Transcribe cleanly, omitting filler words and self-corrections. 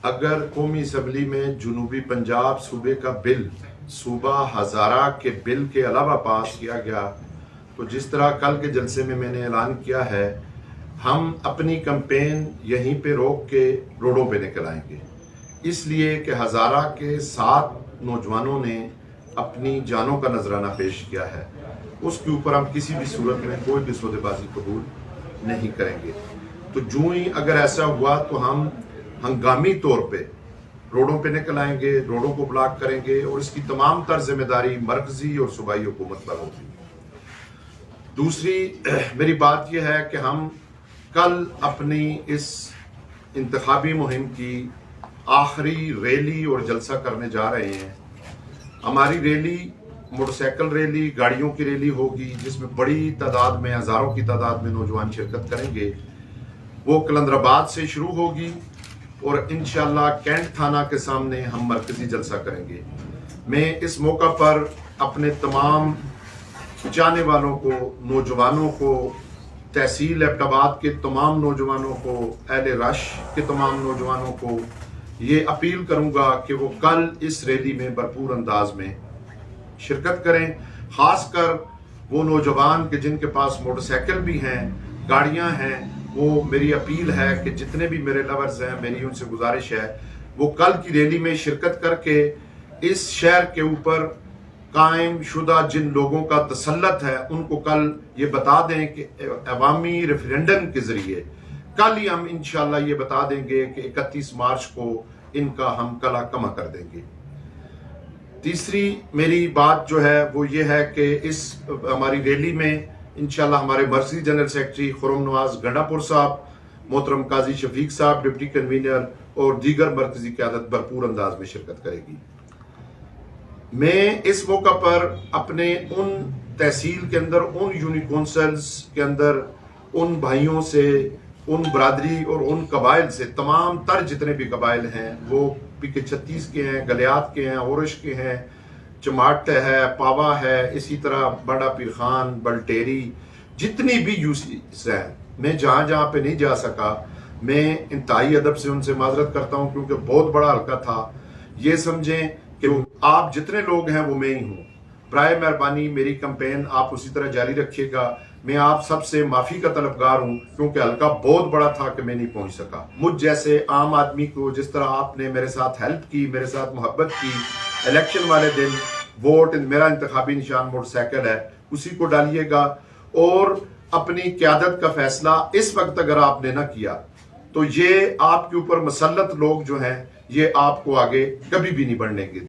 अगर कौमी असम्बली में जनूबी पंजाब सूबे का बिल सूबा हज़ारा के बिल के अलावा पास किया गया तो जिस तरह कल के जलसे में मैंने ऐलान किया है, हम अपनी कैंपेन यहीं पे रोक के रोडों पे निकल आएंगे, इसलिए कि हज़ारा के 7 नौजवानों ने अपनी जानों का नजराना पेश किया है। उसके ऊपर हम किसी भी सूरत में कोई भी सौदेबाजी कबूल नहीं करेंगे। तो जो ही अगर ऐसा हुआ तो हम हंगामी तौर पे रोडों पे निकल आएंगे, रोडों को ब्लॉक करेंगे और इसकी तमाम तर जिम्मेदारी मरकजी और सूबाई हुकूमत पर होगी। दूसरी मेरी बात यह है कि हम कल अपनी इस इंतखाबी मुहिम की आखिरी रैली और जलसा करने जा रहे हैं। हमारी रैली मोटरसाइकिल रैली, गाड़ियों की रैली होगी, जिसमें बड़ी तादाद में, हज़ारों की तादाद में नौजवान शिरकत करेंगे। वो कलंदराबाद से शुरू होगी और इंशाअल्लाह कैंट थाना के सामने हम मरकजी जलसा करेंगे। मैं इस मौका पर अपने तमाम चाहने वालों को, नौजवानों को, तहसील एबटाबाद के तमाम नौजवानों को, अहले रश के तमाम नौजवानों को ये अपील करूंगा कि वो कल इस रैली में भरपूर अंदाज में शिरकत करें। खासकर वो नौजवान के जिनके पास मोटरसाइकिल भी हैं, गाड़ियां हैं, वो मेरी अपील है कि जितने भी मेरे लवर्स हैं, मेरी उनसे गुजारिश है वो कल की रैली में शिरकत करके इस शहर के ऊपर कायम शुदा जिन लोगों का तसल्लत है उनको कल ये बता दें कि अवामी रेफरेंडम के जरिए कल ही हम इंशाल्लाह ये बता देंगे कि 31 मार्च को इनका हम कला कमा कर देंगे। तीसरी मेरी बात जो है वो ये है कि इस हमारी रैली में इंशाल्लाह हमारे मर्कजी जनरल सेक्रेटरी खुर्रम नवाज गंडापुर साहब, मोहतरम काजी शफीक साहब डिप्टी कन्वीनर और दीगर मरकजी क़यादत भरपूर अंदाज में शिरकत करेगी। मैं इस मौका पर अपने उन तहसील के अंदर, उन यूनिट कौंसल्स के अंदर उन भाइयों से, उन बरादरी और उन कबाइल से, तमाम तर जितने भी कबाइल हैं, वो पीके 36 के हैं, गलियात के हैं, औरश के हैं, चमाट है, पावा है, इसी तरह बड़ा पीर खान, बलटेरी, जितनी भी यूसीस हैं, मैं जहाँ जहाँ पे नहीं जा सका मैं इंतहाई अदब से उनसे माजरत करता हूँ, क्योंकि बहुत बड़ा हल्का था। ये समझें कि आप जितने लोग हैं वो मैं ही हूँ। प्राय मेहरबानी मेरी कैंपेन आप उसी तरह जारी रखिएगा। मैं आप सबसे माफ़ी का तलबगार हूँ, क्योंकि हल्का बहुत बड़ा था कि मैं नहीं पहुँच सका। मुझ जैसे आम आदमी को जिस तरह आपने मेरे साथ हेल्प की, मेरे साथ मोहब्बत की, इलेक्शन वाले दिन वोट, मेरा इंतखाबी निशान मोटरसाइकिल है, उसी को डालिएगा। और अपनी क़यादत का फैसला इस वक्त अगर आपने ना किया तो ये आपके ऊपर मसल्लत लोग जो हैं ये आपको आगे कभी भी नहीं बढ़ने